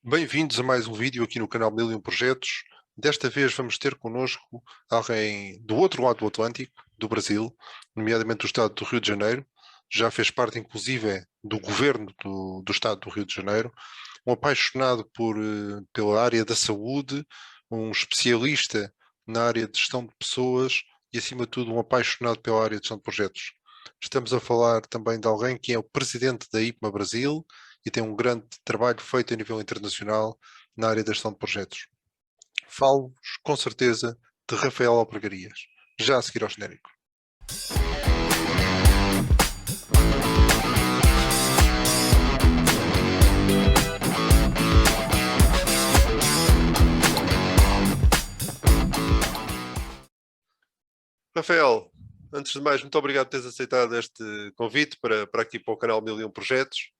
Bem-vindos a mais um vídeo aqui no canal Mil e Um Projetos. Desta vez vamos ter connosco alguém do outro lado do Atlântico, do Brasil, nomeadamente do estado do Rio de Janeiro. Já fez parte, inclusive, do governo do estado do Rio de Janeiro. Um apaixonado pela área da saúde, um especialista na área de gestão de pessoas e, acima de tudo, um apaixonado pela área de gestão de projetos. Estamos a falar também de alguém que é o presidente da IPMA Brasil e tem um grande trabalho feito a nível internacional na área da gestão de projetos. Falo-vos, com certeza, de Rafael Albergarias, já a seguir ao genérico. Rafael, antes de mais, muito obrigado por teres aceitado este convite para aqui para o canal Mil e Um Projetos.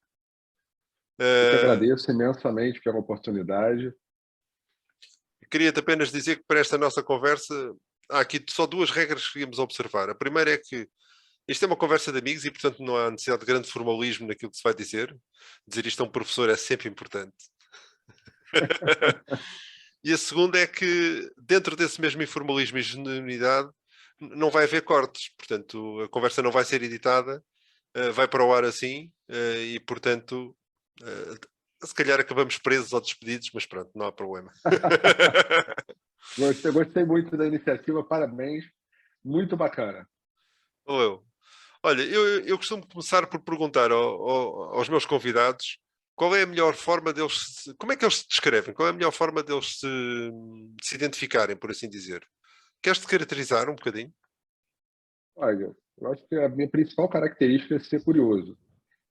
Eu que agradeço imensamente pela oportunidade. Queria-te apenas dizer que para esta nossa conversa há aqui só duas regras que queríamos observar. A primeira é que isto é uma conversa de amigos e, portanto, não há necessidade de grande formalismo naquilo que se vai dizer. Dizer isto a um professor é sempre importante. E a segunda é que, dentro desse mesmo informalismo e genuinidade, não vai haver cortes. Portanto, a conversa não vai ser editada, vai para o ar assim, e, portanto, se calhar acabamos presos ou despedidos, mas pronto, não há problema. Gostei muito da iniciativa, parabéns, muito bacana. Valeu. Olha, eu costumo começar por perguntar aos meus convidados qual é a melhor forma deles, como é que eles se descrevem? Qual é a melhor forma deles se identificarem, por assim dizer? Queres-te caracterizar um bocadinho? Olha, eu acho que a minha principal característica é ser curioso.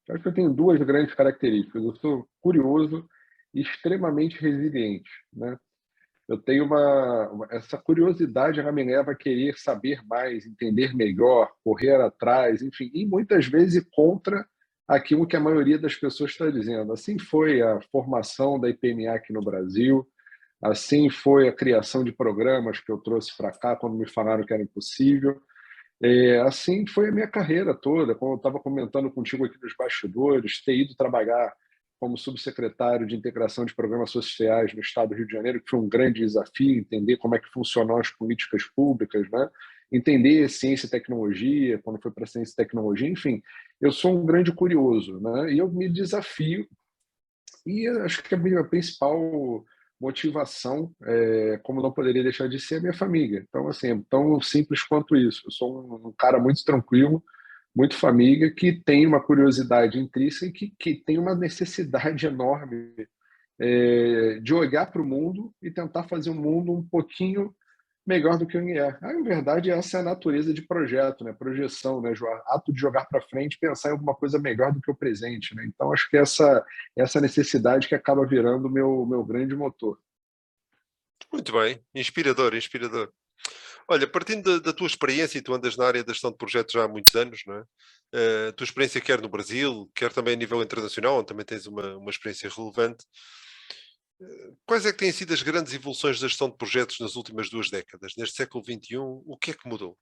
Eu acho que eu tenho duas grandes características. Eu sou curioso e extremamente resiliente, né? Eu tenho essa curiosidade, ela me leva a querer saber mais, entender melhor, correr atrás, enfim, e muitas vezes ir contra aquilo que a maioria das pessoas está dizendo. Assim foi a formação da IPMA aqui no Brasil, assim foi a criação de programas que eu trouxe para cá quando me falaram que era impossível. Assim foi a minha carreira toda, como eu estava comentando contigo aqui nos bastidores, ter ido trabalhar como subsecretário de integração de programas sociais no estado do Rio de Janeiro, que foi um grande desafio, entender como é que funcionam as políticas públicas, né? Entender ciência e tecnologia, quando foi para ciência e tecnologia, enfim, eu sou um grande curioso, né? E eu me desafio, e acho que a minha principal motivação, como não poderia deixar de ser, a minha família. Então, assim, é tão simples quanto isso. Eu sou um cara muito tranquilo, muito família, que tem uma curiosidade intrínseca e que tem uma necessidade enorme de olhar para o mundo e tentar fazer um mundo um pouquinho melhor do que ele é. Na verdade, essa é a natureza de projeto, né? Projeção, né? Ato de jogar para frente, pensar em alguma coisa melhor do que o presente, né? Então, acho que essa necessidade que acaba virando o meu grande motor. Muito bem, inspirador, inspirador. Olha, partindo da tua experiência, e tu andas na área da gestão de projetos já há muitos anos, não é? A tua experiência quer no Brasil, quer também a nível internacional, onde também tens uma experiência relevante. Quais é que têm sido as grandes evoluções da gestão de projetos nas últimas duas décadas? Neste século XXI, o que é que mudou?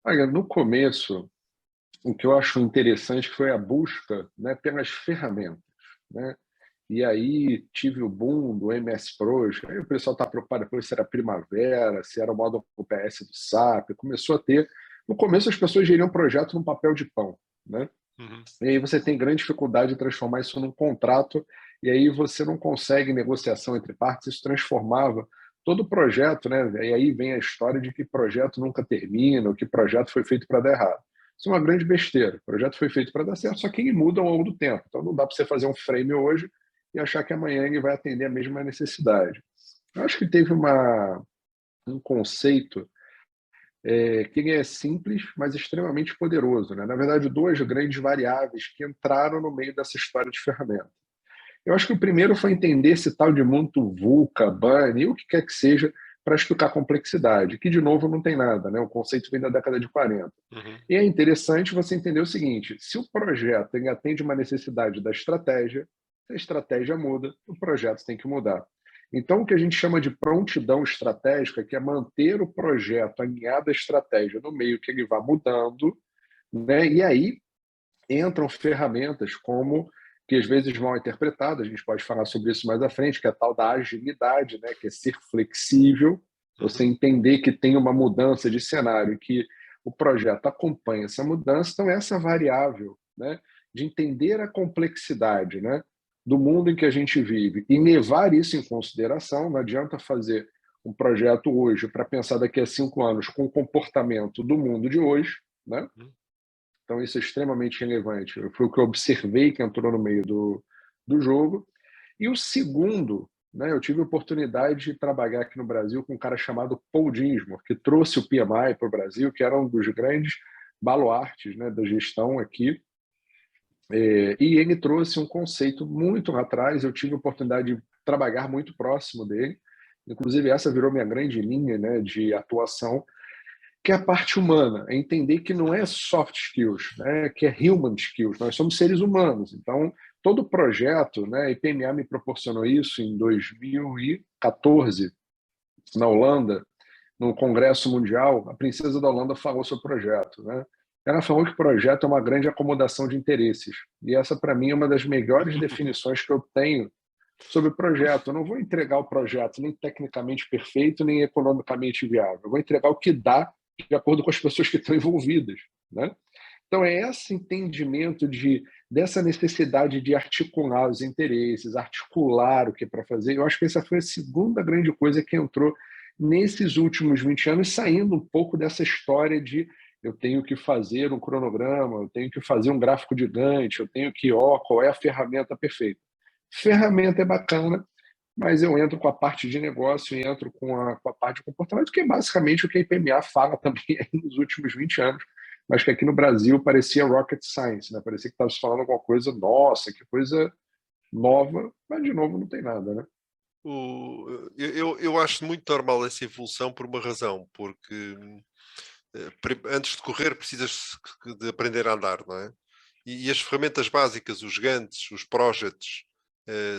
Olha, no começo, o que eu acho interessante foi a busca, né, pelas ferramentas, né? E aí tive o boom do MS Project, aí o pessoal está preocupado depois se era Primavera, se era o módulo PS do SAP, começou a ter... No começo as pessoas geriam projeto num papel de pão, né? Uhum. E aí você tem grande dificuldade de transformar isso num contrato, e aí você não consegue negociação entre partes, isso transformava todo o projeto, né? E aí vem a história de que projeto nunca termina, ou que projeto foi feito para dar errado. Isso é uma grande besteira. O projeto foi feito para dar certo, só que ele muda ao longo do tempo. Então não dá para você fazer um frame hoje e achar que amanhã ele vai atender a mesma necessidade. Eu acho que teve um conceito que ele é simples, mas extremamente poderoso, né? Na verdade, duas grandes variáveis que entraram no meio dessa história de ferramenta. Eu acho que o primeiro foi entender esse tal de mundo VUCA, BANI, o que quer que seja, para explicar complexidade, que, de novo, não tem nada, né? O conceito vem da década de 40. Uhum. E é interessante você entender o seguinte, se o projeto ele atende uma necessidade da estratégia, se a estratégia muda, o projeto tem que mudar. Então, o que a gente chama de prontidão estratégica, que é manter o projeto alinhado à estratégia no meio que ele vá mudando, né? E aí entram ferramentas como que às vezes mal interpretado, a gente pode falar sobre isso mais à frente, que é a tal da agilidade, né? Que é ser flexível, você entender que tem uma mudança de cenário, que o projeto acompanha essa mudança, então essa variável, né? De entender a complexidade, né? Do mundo em que a gente vive e levar isso em consideração. Não adianta fazer um projeto hoje para pensar daqui a 5 anos com o comportamento do mundo de hoje, né? Então isso é extremamente relevante. Foi o que eu observei que entrou no meio do jogo. E o segundo, né, eu tive a oportunidade de trabalhar aqui no Brasil com um cara chamado Paul Dinsmore, que trouxe o PMI para o Brasil, que era um dos grandes baluartes, né, da gestão aqui. E ele trouxe um conceito muito lá atrás. Eu tive a oportunidade de trabalhar muito próximo dele. Inclusive, essa virou minha grande linha, né, de atuação, que é a parte humana, é entender que não é soft skills, né, que é human skills. Nós somos seres humanos. Então, todo projeto, né, a IPMA me proporcionou isso em 2014, na Holanda, no Congresso Mundial. A princesa da Holanda falou sobre o projeto, né? Ela falou que o projeto é uma grande acomodação de interesses. E essa, para mim, é uma das melhores definições que eu tenho sobre o projeto. Eu não vou entregar o projeto nem tecnicamente perfeito, nem economicamente viável. Eu vou entregar o que dá de acordo com as pessoas que estão envolvidas, né? Então, é esse entendimento dessa necessidade de articular os interesses, articular o que é para fazer. Eu acho que essa foi a segunda grande coisa que entrou nesses últimos 20 anos, saindo um pouco dessa história de eu tenho que fazer um cronograma, eu tenho que fazer um gráfico de Gantt, eu tenho que, qual é a ferramenta perfeita? Ferramenta é bacana, mas eu entro com a parte de negócio e entro com a parte de comportamento, que é basicamente o que a IPMA fala também nos últimos 20 anos, mas que aqui no Brasil parecia rocket science, né? Parecia que estava se falando alguma coisa, nossa, que coisa nova, mas de novo não tem nada, né? Eu acho muito normal essa evolução por uma razão, porque antes de correr precisas de aprender a andar, não é? E as ferramentas básicas, os Gantts, os projects,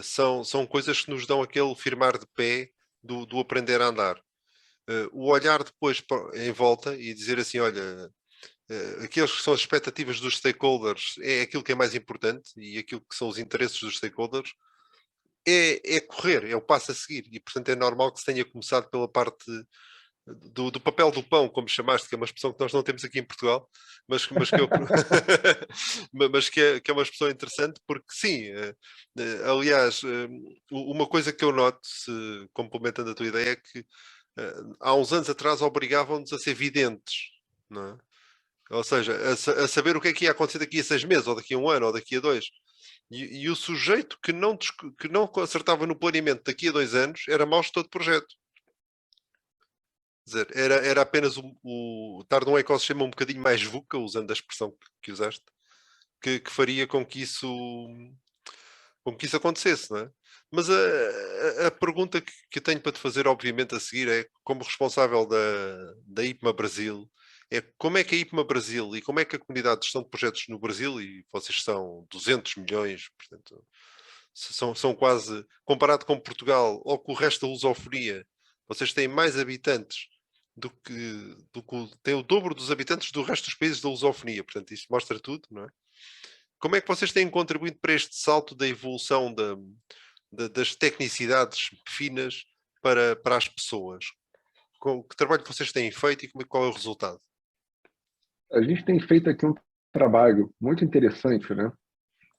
são coisas que nos dão aquele firmar de pé do aprender a andar. O olhar depois em volta e dizer assim, olha, aqueles que são as expectativas dos stakeholders é aquilo que é mais importante e aquilo que são os interesses dos stakeholders é correr, é o passo a seguir. E, portanto, é normal que se tenha começado pela parte do papel do pão, como chamaste, que é uma expressão que nós não temos aqui em Portugal, mas que, mas que é uma expressão interessante, porque sim, aliás, uma coisa que eu noto, complementando a tua ideia, é que há uns anos atrás obrigavam-nos a ser videntes, não é? Ou seja, a saber o que é que ia acontecer daqui a 6 meses, ou daqui a 1 ano, ou daqui a 2. E o sujeito que não acertava no planeamento daqui a 2 anos era mau gestor de projeto. Quer dizer, era apenas estar num ecossistema um bocadinho mais VUCA, usando a expressão que usaste, que faria com que isso acontecesse, não é? Mas a pergunta que eu tenho para te fazer, obviamente, a seguir é, como responsável da IPMA Brasil, é como é que a IPMA Brasil e como é que a comunidade de gestão de projetos no Brasil, e vocês são 200 milhões, portanto, são quase, comparado com Portugal ou com o resto da lusofonia, vocês têm mais habitantes têm o dobro dos habitantes do resto dos países da lusofonia, portanto, isto mostra tudo, não é? Como é que vocês têm contribuído para este salto da evolução das tecnicidades finas para as pessoas? Que trabalho que vocês têm feito e qual é o resultado? A gente tem feito aqui um trabalho muito interessante, né?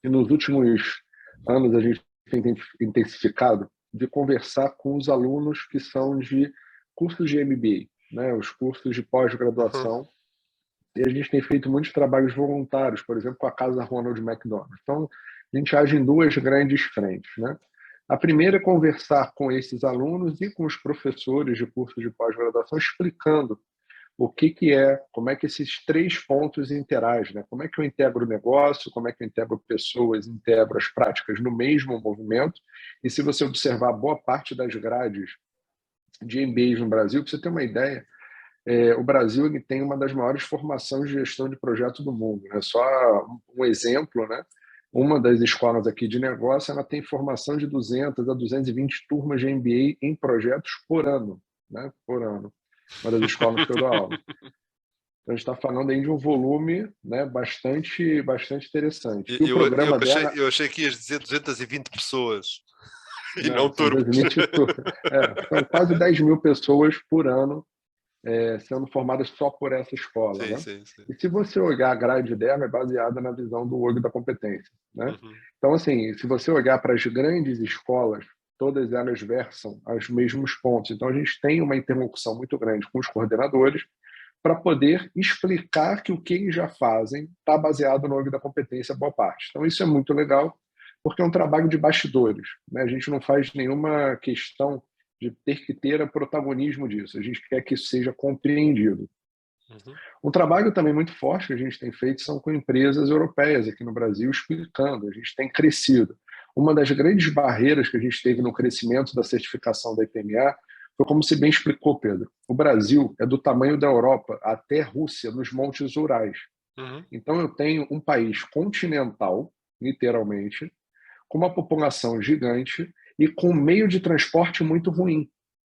E nos últimos anos a gente tem intensificado de conversar com os alunos que são de cursos de MBA, né? Os cursos de Uhum. pós-graduação. E a gente tem feito muitos trabalhos voluntários, por exemplo, com a Casa Ronald McDonald. Então, a gente age em duas grandes frentes, né? A primeira é conversar com esses alunos e com os professores de curso de pós-graduação, explicando o que é, como é que esses três pontos interagem, né? Como é que eu integro o negócio, como é que eu integro pessoas, integro as práticas no mesmo movimento. E se você observar boa parte das grades de MBAs no Brasil, para você ter uma ideia, o Brasil ele tem uma das maiores formações de gestão de projeto do mundo, né? Só um exemplo, né? Uma das escolas aqui de negócio, ela tem formação de 200 a 220 turmas de MBA em projetos por ano, né? Por ano. Uma das escolas que eu dou aula. Então, a gente está falando aí de um volume, né, bastante interessante. E o Eu, eu, programa achei, dela, eu achei que ias dizer 220 pessoas e não não, são turbos. 2020, são quase 10 mil pessoas por ano sendo formadas só por essa escola, Sim, né? sim, sim. E se você olhar a grade dela, é baseada na visão do olho da competência, né? Uhum. Então, assim, se você olhar para as grandes escolas, todas elas versam aos mesmos pontos. Então, a gente tem uma interlocução muito grande com os coordenadores para poder explicar que o que eles já fazem está baseado no olho da competência, boa parte. Então, isso é muito legal, porque é um trabalho de bastidores, né? A gente não faz nenhuma questão de ter que ter o protagonismo disso. A gente quer que isso seja compreendido. Uhum. Um trabalho também muito forte que a gente tem feito são com empresas europeias aqui no Brasil, explicando. A gente tem crescido. Uma das grandes barreiras que a gente teve no crescimento da certificação da IPMA foi como você bem explicou, Pedro. O Brasil é do tamanho da Europa até Rússia, nos montes Urais. Uhum. Então, eu tenho um país continental, literalmente, com uma população gigante e com um meio de transporte muito ruim,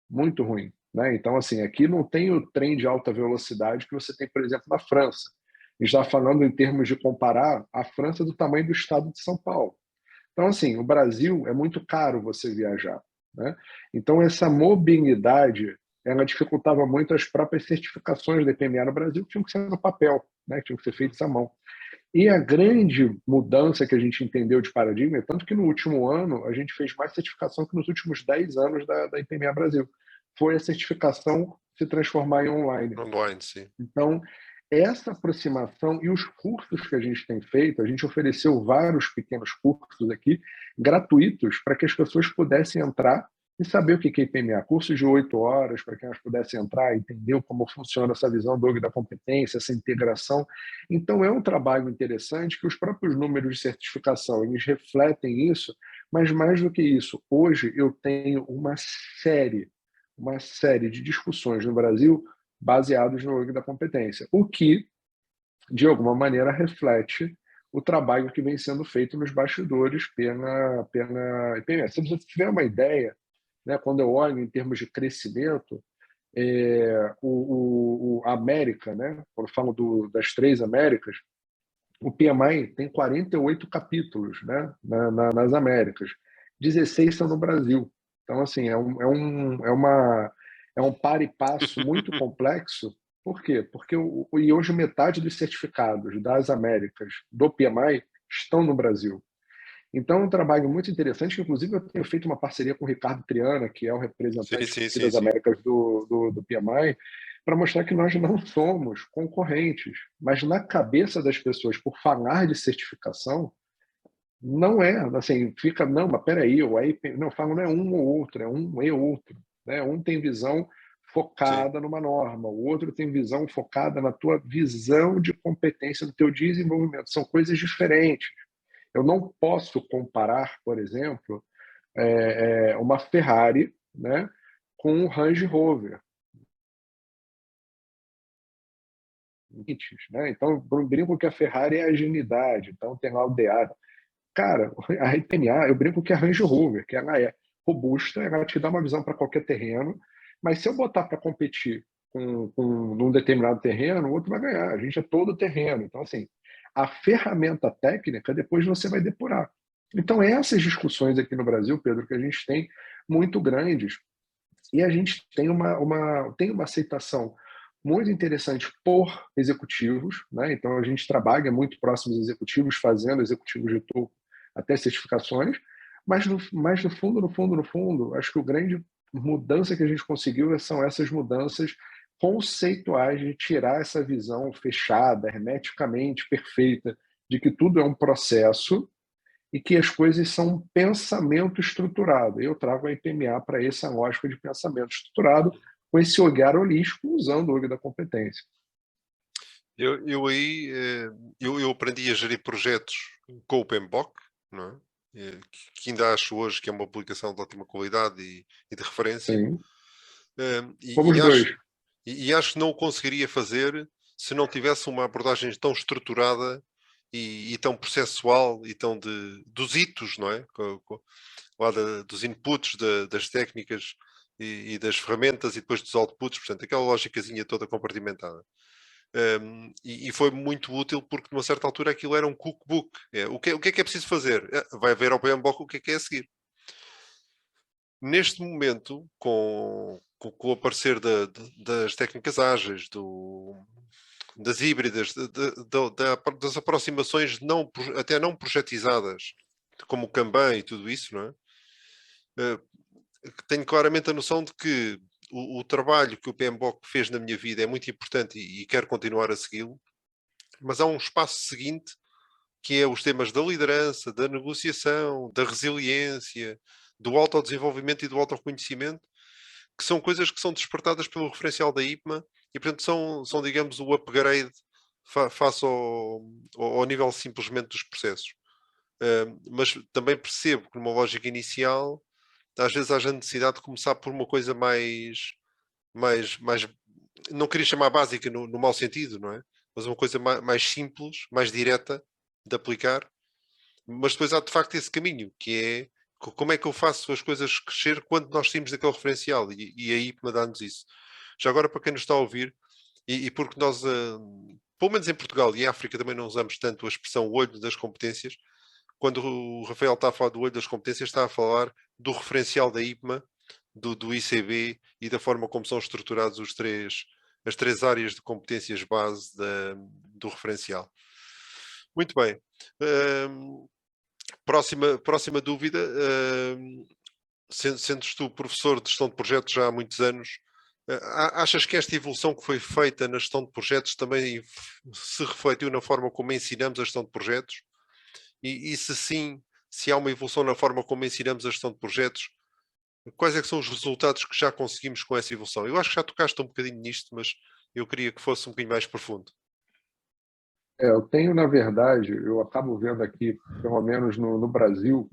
muito ruim, né? Então, assim, aqui não tem o trem de alta velocidade que você tem, por exemplo, na França. A gente está falando em termos de comparar a França do tamanho do estado de São Paulo. Então, assim, o Brasil é muito caro você viajar, né? Então, essa mobilidade, ela dificultava muito as próprias certificações da EPMA no Brasil, que tinham que ser no papel, né? Que tinham que ser feitas à mão. E a grande mudança que a gente entendeu de paradigma é tanto que no último ano a gente fez mais certificação que nos últimos 10 anos da IPMA Brasil. Foi a certificação se transformar em online. Online, sim. Então, essa aproximação e os cursos que a gente tem feito, a gente ofereceu vários pequenos cursos aqui, gratuitos, para que as pessoas pudessem entrar e saber o que é IPMA. Cursos de 8 horas, para que elas pudessem entrar e entender como funciona essa visão do da competência, essa integração. Então, é um trabalho interessante que os próprios números de certificação, eles refletem isso, mas mais do que isso, hoje eu tenho uma série de discussões no Brasil baseados no org da competência, o que, de alguma maneira, reflete o trabalho que vem sendo feito nos bastidores pela IPMS. Se você tiver uma ideia, né, quando eu olho em termos de crescimento, a América, né, quando eu falo das três Américas, o PMI tem 48 capítulos, né, nas Américas, 16 são no Brasil. Então, assim, é um par e passo muito complexo. Por quê? Porque e hoje metade dos certificados das Américas do PMI estão no Brasil. Então, é um trabalho muito interessante, que inclusive eu tenho feito uma parceria com o Ricardo Triana, que é o Sim, representante sim, aqui sim, das sim. Américas do PMI, para mostrar que nós não somos concorrentes. Mas na cabeça das pessoas, por falar de certificação, não é, assim, fica, não, mas peraí, o IP, não, falo, não é um ou outro, é um e outro. Né? Um tem visão Sim. focada numa norma, o outro tem visão focada na tua visão de competência, no teu desenvolvimento. São coisas diferentes. Eu não posso comparar, por exemplo, uma Ferrari, né, com um Range Rover. Né? Então, eu brinco que a Ferrari é agilidade, então tem lá o DA. Cara, a IPMA, eu brinco que é a Range Rover, que ela é robusta, ela te dá uma visão para qualquer terreno, mas se eu botar para competir num determinado terreno, o outro vai ganhar. A gente é todo terreno. Então, assim, a ferramenta técnica, depois você vai depurar. Então, essas discussões aqui no Brasil, Pedro, que a gente tem muito grandes, e a gente tem uma aceitação muito interessante por executivos, né? Então, a gente trabalha muito próximo dos executivos, fazendo executivos de topo até certificações, mas no fundo, no fundo, acho que a grande mudança que a gente conseguiu são essas mudanças conceituais de tirar essa visão fechada, hermeticamente perfeita, de que tudo é um processo e que as coisas são um pensamento estruturado. Eu trago a IPMA para essa lógica de pensamento estruturado, com esse olhar holístico, usando o olho da competência. Eu aí eu aprendi a gerir projetos com o PMBOK, não é? Que ainda acho hoje que é uma publicação de ótima qualidade e de referência. Sim, E, fomos e dois. acho, e acho que não o conseguiria fazer se não tivesse uma abordagem tão estruturada e tão processual e tão dos hitos, não é? Lá dos inputs, das técnicas e das ferramentas e depois dos outputs, portanto, aquela lógicazinha toda compartimentada. E foi muito útil porque, numa certa altura, aquilo era um cookbook. O que é preciso fazer? Vai ver ao PMBOK o que é a seguir. Neste momento, com o aparecer das técnicas ágeis, das híbridas, das aproximações até não projetizadas, como o Kanban e tudo isso, não é? Tenho claramente a noção de que o trabalho que o PMBOK fez na minha vida é muito importante e quero continuar a segui-lo, mas há um espaço seguinte que é os temas da liderança, da negociação, da resiliência, do autodesenvolvimento e do autoconhecimento, que são coisas que são despertadas pelo referencial da IPMA e, portanto, são digamos, o upgrade face ao nível simplesmente dos processos. Mas também percebo que numa lógica inicial, às vezes haja necessidade de começar por uma coisa mais não queria chamar básica no mau sentido, não é? Mas uma coisa mais simples, mais direta de aplicar. Mas depois há de facto esse caminho, que é como é que eu faço as coisas crescer quando nós saímos daquele referencial, e aí me dá-nos isso. Já agora, para quem nos está a ouvir, e porque nós, pelo menos em Portugal e em África, também não usamos tanto a expressão olho das competências, quando o Rafael está a falar do olho das competências, está a falar do referencial da IPMA, do ICB e da forma como são estruturados as três áreas de competências base do referencial. Muito bem. Próxima dúvida. Sendo tu professor de gestão de projetos já há muitos anos, achas que esta evolução que foi feita na gestão de projetos também se refletiu na forma como ensinamos a gestão de projetos? E se sim, se há uma evolução na forma como ensinamos a gestão de projetos, quais é que são os resultados que já conseguimos com essa evolução? Eu acho que já tocaste um bocadinho nisto, mas eu queria que fosse um bocadinho mais profundo. Eu tenho, na verdade, eu acabo vendo aqui, pelo menos no Brasil,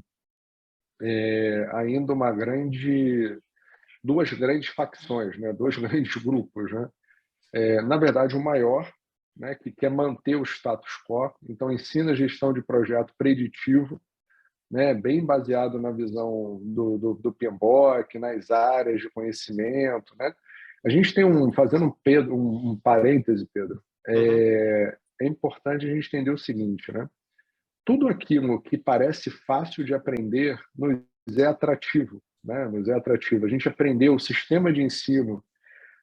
ainda duas grandes facções, né? Dois grandes grupos, né? Na verdade, o maior, né, que quer manter o status quo, então ensina gestão de projeto preditivo, né, bem baseado na visão do PMBOK, nas áreas de conhecimento, né? A gente tem fazendo um parêntese, Pedro, é importante a gente entender o seguinte, né? Tudo aquilo que parece fácil de aprender nos é atrativo, né? Nos é atrativo. A gente aprendeu o sistema de ensino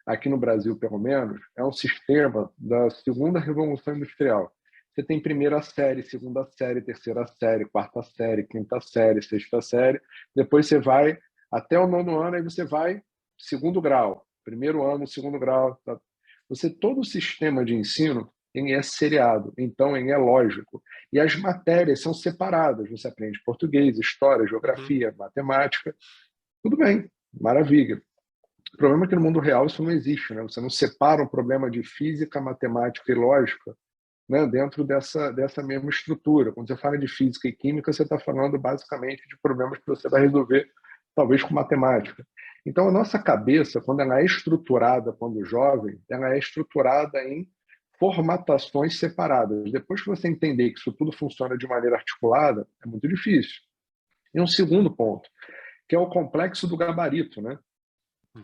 aqui no Brasil, pelo menos, é um sistema da segunda revolução industrial. Você tem primeira série, segunda série, terceira série, quarta série, quinta série, sexta série. Depois você vai até o nono ano, aí você vai segundo grau. Primeiro ano, segundo grau. Tá? Todo o sistema de ensino ele é seriado, então ele é lógico. E as matérias são separadas. Você aprende português, história, geografia, matemática. Tudo bem, maravilha. O problema é que no mundo real isso não existe, né? Você não separa um problema de física, matemática e lógica, né, dentro dessa mesma estrutura. Quando você fala de física e química, você está falando basicamente de problemas que você vai resolver, talvez com matemática. Então, a nossa cabeça, quando ela é estruturada, quando jovem, ela é estruturada em formatações separadas. Depois que você entender que isso tudo funciona de maneira articulada, é muito difícil. E um segundo ponto, que é o complexo do gabarito, né?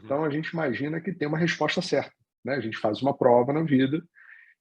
Então, a gente imagina que tem uma resposta certa, né? A gente faz uma prova na vida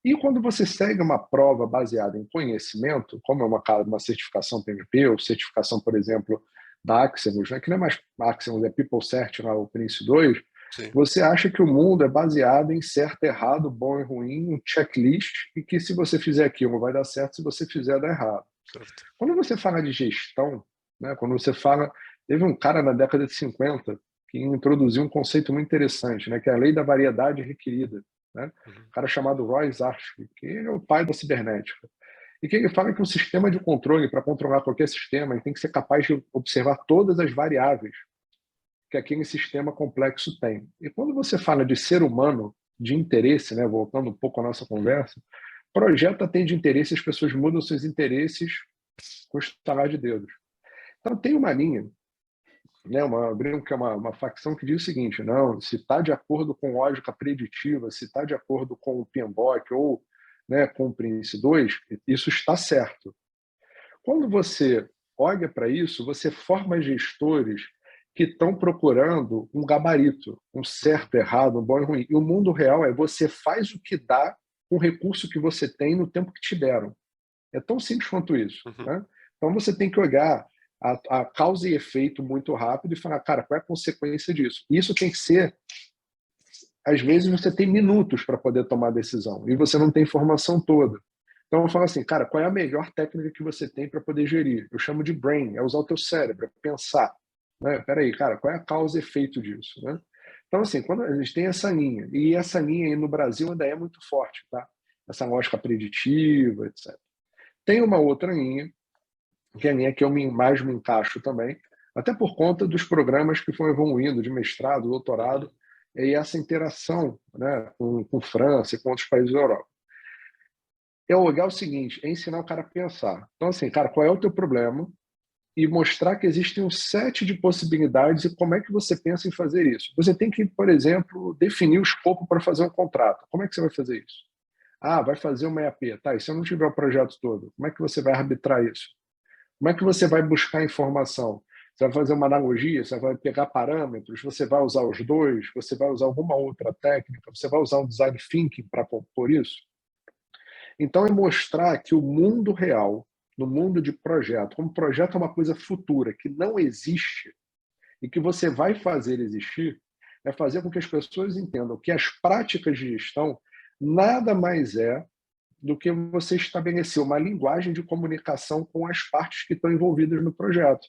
e quando você segue uma prova baseada em conhecimento, como é uma certificação PMP ou certificação, por exemplo, da Axiom, né? Que não é mais Axiom, é PeopleCert, lá, o Prince 2, sim. Você acha que o mundo é baseado em certo, errado, bom e ruim, um checklist, e que se você fizer aquilo vai dar certo, se você fizer dá errado. Certo. Quando você fala de gestão, né? Quando você fala... Teve um cara na década de 50 que introduziu um conceito muito interessante, né, que é a lei da variedade requerida. Né? Um cara chamado Roy Zarsky, que é o pai da cibernética. E que ele fala que um sistema de controle, para controlar qualquer sistema, ele tem que ser capaz de observar todas as variáveis que aquele sistema complexo tem. E quando você fala de ser humano, de interesse, né, voltando um pouco à nossa conversa, projeto atende interesse, as pessoas mudam seus interesses com o estalar de dedos. Então tem uma linha, né, que é uma facção que diz o seguinte: não, se está de acordo com lógica preditiva, se está de acordo com o PMBOK ou, né, com o Prince 2, isso está certo. Quando você olha para isso, você forma gestores que estão procurando um gabarito, um certo, errado, um bom e ruim. E o mundo real é você faz o que dá com o recurso que você tem no tempo que te deram. É tão simples quanto isso. Né? Então você tem que olhar a causa e efeito muito rápido e falar, cara, qual é a consequência disso? Isso tem que ser, às vezes você tem minutos para poder tomar a decisão e você não tem informação toda. Então eu falo assim, cara, qual é a melhor técnica que você tem para poder gerir? Eu chamo de brain, é usar o teu cérebro, é pensar. Né? Peraí, cara, qual é a causa e efeito disso? Né? Então, assim, quando a gente tem essa linha, e essa linha aí no Brasil ainda é muito forte, tá? Essa lógica preditiva, etc. Tem uma outra linha, que é a linha que eu mais me encaixo também, até por conta dos programas que foram evoluindo, de mestrado, doutorado, e essa interação, né, com França e com outros países da Europa. É olhar o seguinte, é ensinar o cara a pensar. Então, assim, cara, qual é o teu problema? E mostrar que existem um set de possibilidades e como é que você pensa em fazer isso. Você tem que, por exemplo, definir o escopo para fazer um contrato. Como é que você vai fazer isso? Ah, vai fazer uma EAP. Tá, e se eu não tiver o projeto todo, como é que você vai arbitrar isso? Como é que você vai buscar informação? Você vai fazer uma analogia, você vai pegar parâmetros, você vai usar os dois, você vai usar alguma outra técnica, você vai usar um design thinking para compor isso? Então, é mostrar que o mundo real, no mundo de projeto, como projeto é uma coisa futura, que não existe, e que você vai fazer existir, é fazer com que as pessoas entendam que as práticas de gestão nada mais é do que você estabelecer uma linguagem de comunicação com as partes que estão envolvidas no projeto,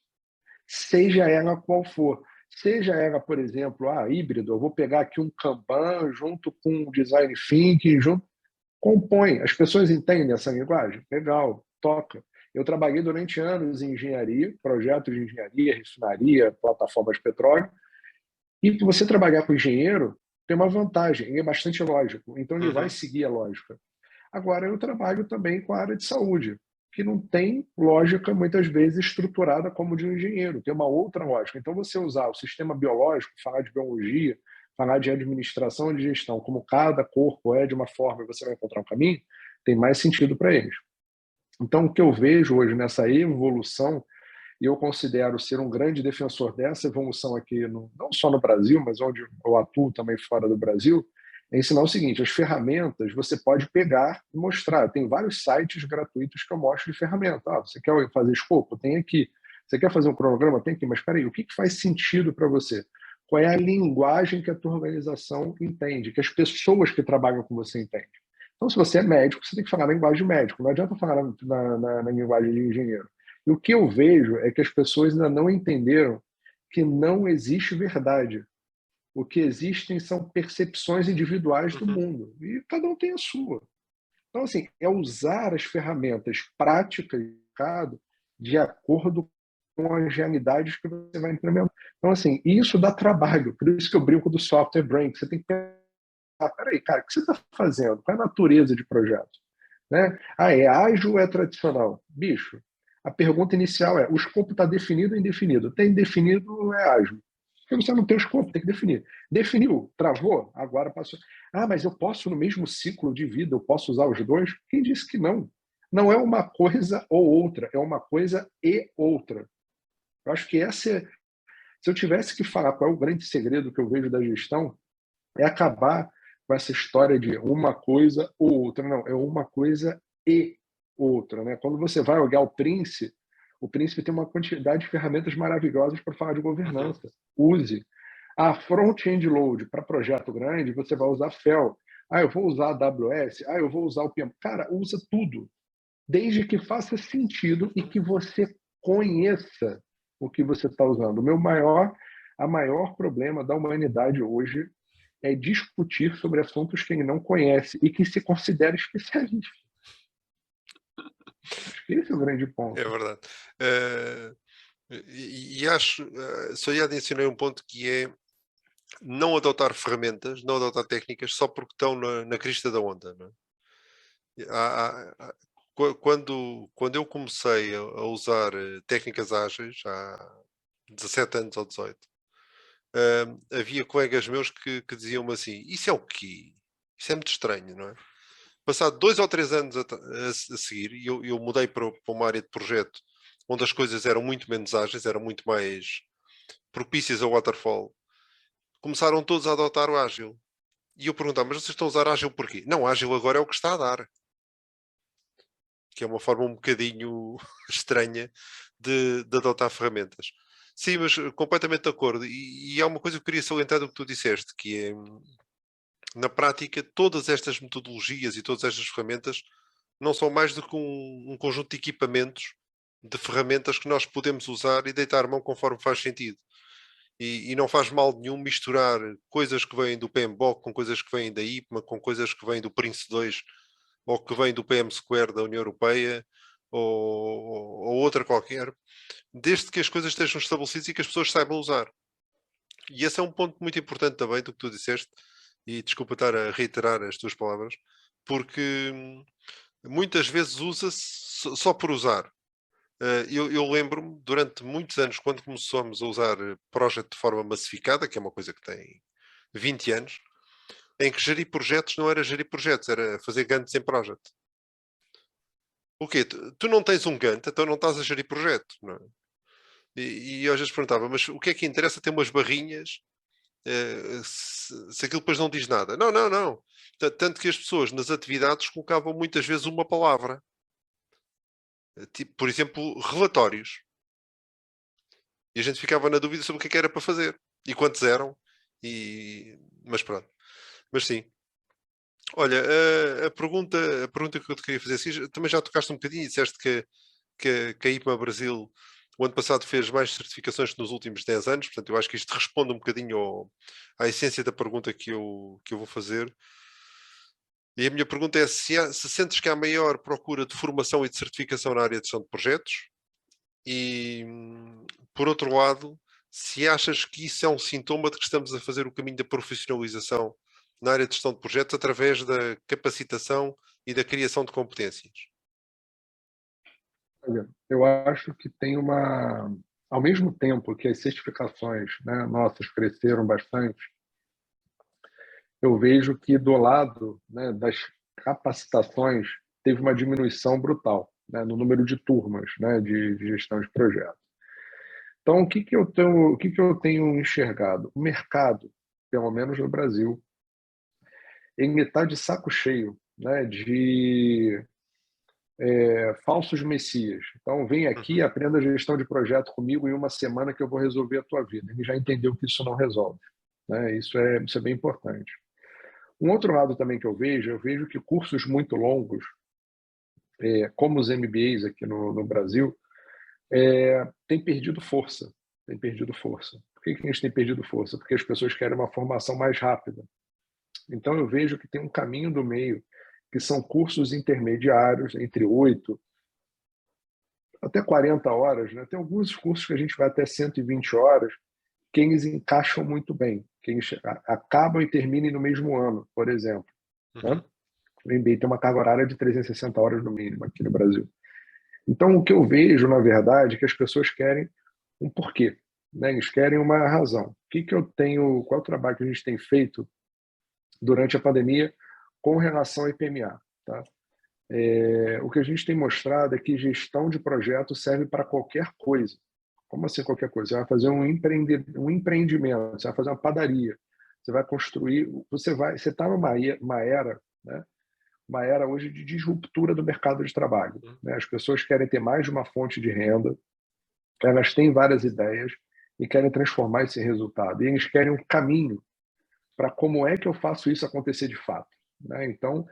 seja ela qual for. Seja ela, por exemplo, híbrido, eu vou pegar aqui um Kanban junto com um design thinking, compõe. As pessoas entendem essa linguagem? Legal, toca. Eu trabalhei durante anos em engenharia, projetos de engenharia, refinaria, plataformas de petróleo, e você trabalhar com engenheiro tem uma vantagem, ele é bastante lógico, então ele vai seguir a lógica. Agora, eu trabalho também com a área de saúde, que não tem lógica, muitas vezes, estruturada como de um engenheiro, tem uma outra lógica. Então, você usar o sistema biológico, falar de biologia, falar de administração e de gestão, como cada corpo é de uma forma e você vai encontrar um caminho, tem mais sentido para eles. Então, o que eu vejo hoje nessa evolução, e eu considero ser um grande defensor dessa evolução aqui, não só no Brasil, mas onde eu atuo também fora do Brasil, é ensinar o seguinte, as ferramentas você pode pegar e mostrar. Tem vários sites gratuitos que eu mostro de ferramenta. Você quer fazer escopo? Tem aqui. Você quer fazer um cronograma? Tem aqui. Mas espera aí, o que faz sentido para você? Qual é a linguagem que a tua organização entende, que as pessoas que trabalham com você entendem? Então, se você é médico, você tem que falar na linguagem de médico. Não adianta falar na linguagem de engenheiro. E o que eu vejo é que as pessoas ainda não entenderam que não existe verdade. O que existem são percepções individuais do mundo. E cada um tem a sua. Então, assim, é usar as ferramentas práticas de acordo com as realidades que você vai implementar. Então, assim, isso dá trabalho. Por isso que eu brinco do software brain. Você tem que pensar, peraí, cara, o que você está fazendo? Qual é a natureza de projeto? Né? É ágil ou é tradicional? Bicho, a pergunta inicial é, o escopo está definido ou indefinido? Tem definido, é ágil. Porque você não tem o escopo, tem que definir. Definiu, travou, agora passou. Mas eu posso, no mesmo ciclo de vida, eu posso usar os dois? Quem disse que não? Não é uma coisa ou outra, é uma coisa e outra. Eu acho que se eu tivesse que falar qual é o grande segredo que eu vejo da gestão, é acabar com essa história de uma coisa ou outra. Não, é uma coisa e outra. Né? Quando você vai olhar o Príncipe tem uma quantidade de ferramentas maravilhosas para falar de governança. Use. A front-end load para projeto grande, você vai usar FEL. Eu vou usar a AWS. Eu vou usar o PM. Cara, usa tudo. Desde que faça sentido e que você conheça o que você está usando. A maior problema da humanidade hoje é discutir sobre assuntos que ele não conhece e que se considera especialista. Esse é o grande ponto. É verdade. E acho, só ia adicionar um ponto que é não adotar ferramentas, não adotar técnicas só porque estão na crista da onda. Não é? Quando eu comecei a usar técnicas ágeis há 17 anos ou 18, havia colegas meus que diziam-me assim: Isso é o quê? Isso é muito estranho, não é? Passado 2 ou 3 anos a seguir, e eu mudei para uma área de projeto onde as coisas eram muito menos ágeis, eram muito mais propícias ao waterfall. Começaram todos a adotar o ágil. E eu perguntava, mas vocês estão a usar ágil porquê? Não, ágil agora é o que está a dar. Que é uma forma um bocadinho estranha de adotar ferramentas. Sim, mas completamente de acordo. E há uma coisa que eu queria salientar do que tu disseste, que é, na prática, todas estas metodologias e todas estas ferramentas não são mais do que um conjunto de equipamentos, de ferramentas que nós podemos usar e deitar a mão conforme faz sentido. E não faz mal nenhum misturar coisas que vêm do PMBOK com coisas que vêm da IPMA, com coisas que vêm do Prince 2 ou que vêm do PM Square da União Europeia ou outra qualquer, desde que as coisas estejam estabelecidas e que as pessoas saibam usar. E esse é um ponto muito importante também do que tu disseste, e desculpa estar a reiterar as tuas palavras, porque muitas vezes usa-se só por usar. Eu lembro-me, durante muitos anos, quando começamos a usar Project de forma massificada, que é uma coisa que tem 20 anos, em que gerir projetos não era gerir projetos, era fazer Gantt em Project. O quê? Tu não tens um Gantt, então não estás a gerir projeto, não é? E eu às vezes perguntava, mas o que é que interessa ter umas barrinhas se aquilo depois não diz nada? Não, não, não. Tanto que as pessoas nas atividades colocavam muitas vezes uma palavra. Tipo, por exemplo, relatórios. E a gente ficava na dúvida sobre o que era para fazer. E quantos eram. Mas pronto. Mas sim. Olha, a pergunta que eu te queria fazer, assim, também já tocaste um bocadinho e disseste que a IPMA Brasil o ano passado fez mais certificações que nos últimos 10 anos, portanto eu acho que isto responde um bocadinho à essência da pergunta que eu vou fazer. E a minha pergunta é se sentes que há maior procura de formação e de certificação na área de gestão de projetos e, por outro lado, se achas que isso é um sintoma de que estamos a fazer o caminho da profissionalização na área de gestão de projetos através da capacitação e da criação de competências. Olha, eu acho que tem uma, ao mesmo tempo que as certificações, né, nossas cresceram bastante, eu vejo que do lado, né, das capacitações teve uma diminuição brutal, né, no número de turmas, né, de gestão de projetos. Então, o que que eu tenho enxergado? O mercado, pelo menos no Brasil, ele está de saco cheio, né, de falsos messias. Então, vem aqui e Uhum, aprenda a gestão de projeto comigo em uma semana que eu vou resolver a tua vida. Ele já entendeu que isso não resolve. Né? Isso é bem importante. Um outro lado também que eu vejo que cursos muito longos, como os MBAs aqui no Brasil, têm perdido força. Tem perdido força. Por que a gente tem perdido força? Porque as pessoas querem uma formação mais rápida. Então, eu vejo que tem um caminho do meio, que são cursos intermediários, entre 8 até 40 horas. Né? Tem alguns cursos que a gente vai até 120 horas, que eles encaixam muito bem, que eles acabam e terminem no mesmo ano, por exemplo. Né? uhum, O MBA tem uma carga horária de 360 horas no mínimo aqui no Brasil. Então, o que eu vejo, na verdade, é que as pessoas querem um porquê. Né? Eles querem uma razão. Qual é o trabalho que a gente tem feito durante a pandemia com relação ao IPMA? Tá? O que a gente tem mostrado é que gestão de projeto serve para qualquer coisa. Como assim qualquer coisa? Você vai fazer um empreendimento, você vai fazer uma padaria, você vai construir, você está numa era, né? Uma era hoje de disruptura do mercado de trabalho. uhum. Né? As pessoas querem ter mais de uma fonte de renda, elas têm várias ideias e querem transformar esse resultado. E eles querem um caminho para como é que eu faço isso acontecer de fato. Né? Então,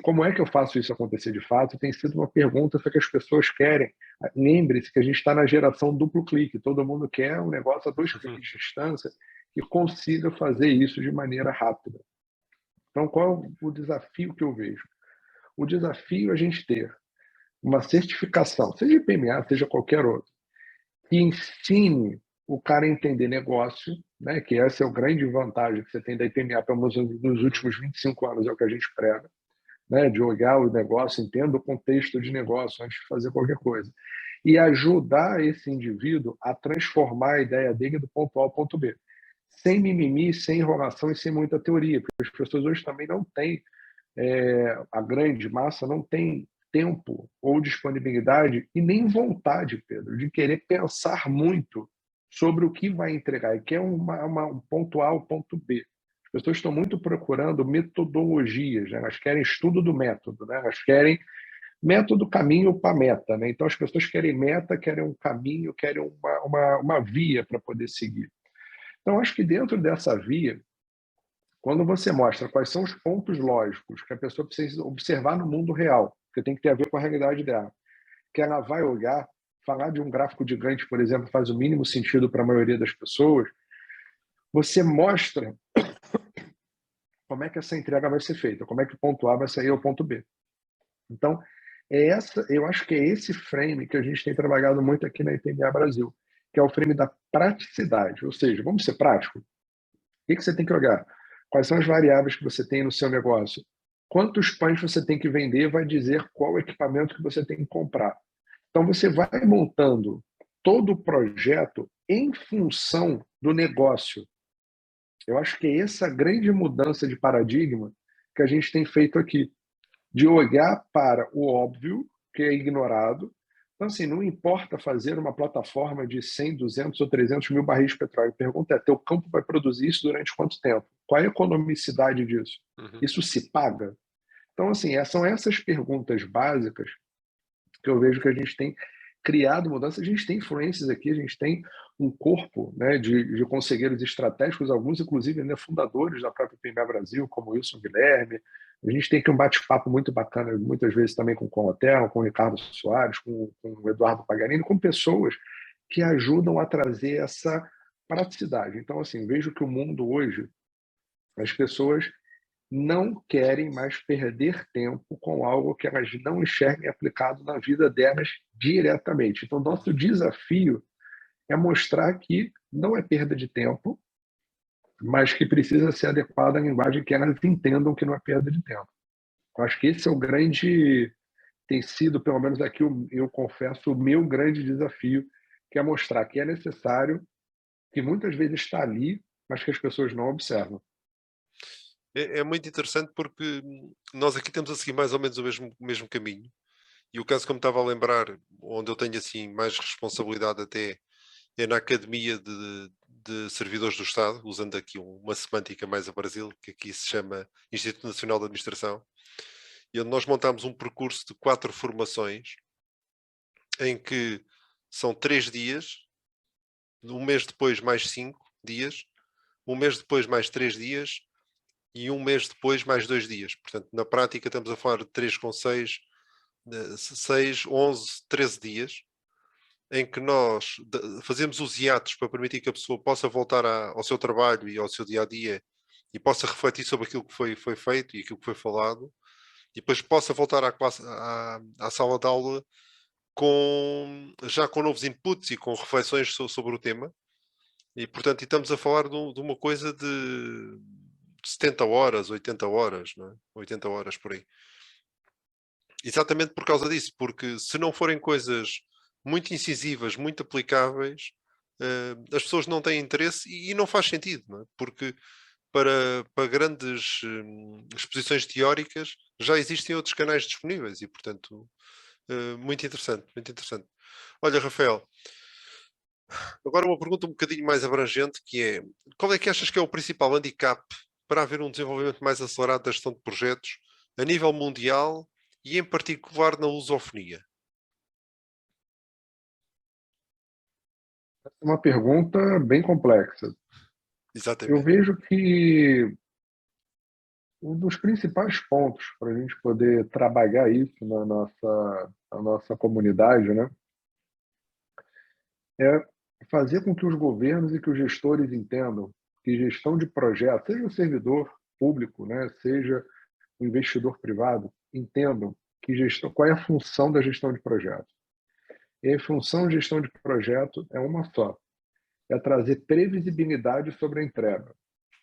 como é que eu faço isso acontecer de fato tem sido uma pergunta que as pessoas querem. Lembre-se que a gente está na geração duplo clique, todo mundo quer um negócio a 2 cliques de distância que consiga fazer isso de maneira rápida. Então, qual é o desafio que eu vejo? O desafio é a gente ter uma certificação, seja IPMA, seja qualquer outro, que ensine o cara a entender negócio, né, que essa é a grande vantagem que você tem da IPMA, pelo menos nos últimos 25 anos, é o que a gente prega, né, de olhar o negócio, entenda o contexto de negócio antes de fazer qualquer coisa. E ajudar esse indivíduo a transformar a ideia dele do ponto A ao ponto B. Sem mimimi, sem enrolação e sem muita teoria, porque as pessoas hoje também não têm, a grande massa não tem tempo ou disponibilidade e nem vontade, Pedro, de querer pensar muito sobre o que vai entregar, e quer um ponto A ao ponto B. pessoas estão muito procurando metodologias, né? Elas querem estudo do método, né? Elas querem método, caminho para meta, né? Então as pessoas querem meta, querem um caminho, querem uma via para poder seguir. Então acho que dentro dessa via, quando você mostra quais são os pontos lógicos que a pessoa precisa observar no mundo real, que tem que ter a ver com a realidade dela, que ela vai olhar, falar de um gráfico de Gantt, por exemplo, faz o mínimo sentido para a maioria das pessoas, você mostra como é que essa entrega vai ser feita, como é que o ponto A vai sair ao ponto B. Então, eu acho que é esse frame que a gente tem trabalhado muito aqui na IPMA Brasil, que é o frame da praticidade, ou seja, vamos ser prático. O que você tem que olhar? Quais são as variáveis que você tem no seu negócio? Quantos pães você tem que vender vai dizer qual equipamento que você tem que comprar. Então, você vai montando todo o projeto em função do negócio. Eu acho que é essa grande mudança de paradigma que a gente tem feito aqui, de olhar para o óbvio, que é ignorado. Então, assim, não importa fazer uma plataforma de 100, 200 ou 300 mil barris de petróleo. A pergunta é, teu campo vai produzir isso durante quanto tempo? Qual é a economicidade disso? Isso se paga? Então, assim, são essas perguntas básicas que eu vejo que a gente tem criado mudança. A gente tem influências aqui, a gente tem um corpo, né, de conselheiros estratégicos, alguns inclusive ainda fundadores da própria PMA Brasil, como o Wilson Guilherme. A gente tem aqui um bate-papo muito bacana, muitas vezes também com o Hotel, com o Ricardo Soares, com o Eduardo Pagarini, com pessoas que ajudam a trazer essa praticidade. Então, assim, vejo que o mundo hoje, as pessoas não querem mais perder tempo com algo que elas não enxerguem aplicado na vida delas diretamente. Então, nosso desafio é mostrar que não é perda de tempo, mas que precisa ser adequada à linguagem que elas entendam que não é perda de tempo. Eu acho que esse é o grande, tem sido, pelo menos aqui, eu confesso, o meu grande desafio, que é mostrar que é necessário, que muitas vezes está ali, mas que as pessoas não observam. É muito interessante porque nós aqui temos a seguir mais ou menos o mesmo caminho. E o caso que eu me estava a lembrar, onde eu tenho assim mais responsabilidade até, é na Academia de Servidores do Estado, usando aqui uma semântica mais a Brasil, que aqui se chama Instituto Nacional de Administração, e onde nós montámos um percurso de 4 formações, em que são 3 dias, um mês depois mais 5 dias, um mês depois mais 3 dias, e um mês depois mais 2 dias. Portanto, na prática estamos a falar de 3 com 6, 6, 11, 13 dias, em que nós fazemos os hiatos para permitir que a pessoa possa voltar ao seu trabalho e ao seu dia a dia e possa refletir sobre aquilo que foi feito e aquilo que foi falado, e depois possa voltar à sala de aula já com novos inputs e com reflexões sobre o tema. E portanto estamos a falar de uma coisa de 70 horas, 80 horas, não é? 80 horas por aí. Exatamente por causa disso, porque se não forem coisas muito incisivas, muito aplicáveis, as pessoas não têm interesse e não faz sentido, não é? Porque para grandes exposições teóricas já existem outros canais disponíveis e, portanto, muito interessante, muito interessante. Olha, Rafael, agora uma pergunta um bocadinho mais abrangente, que é, qual é que achas que é o principal handicap para haver um desenvolvimento mais acelerado da gestão de projetos a nível mundial e em particular na lusofonia? Essa é uma pergunta bem complexa. Eu Exatamente. vejo que um dos principais pontos para a gente poder trabalhar isso na nossa comunidade, né, é fazer com que os governos e que os gestores entendam que gestão de projeto, seja o servidor público, né, seja o investidor privado, entendam que qual é a função da gestão de projeto. E a função de gestão de projeto é uma só, é trazer previsibilidade sobre a entrega.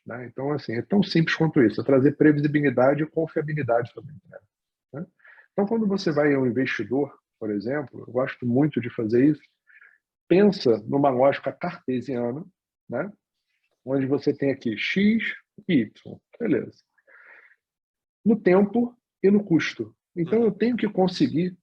Né? Então, assim, é tão simples quanto isso, é trazer previsibilidade e confiabilidade sobre a entrega. Né? Então, quando você vai a um investidor, por exemplo, eu gosto muito de fazer isso, pensa numa lógica cartesiana, né? Onde você tem aqui X e Y, beleza. No tempo e no custo. Então, eu tenho que conseguir,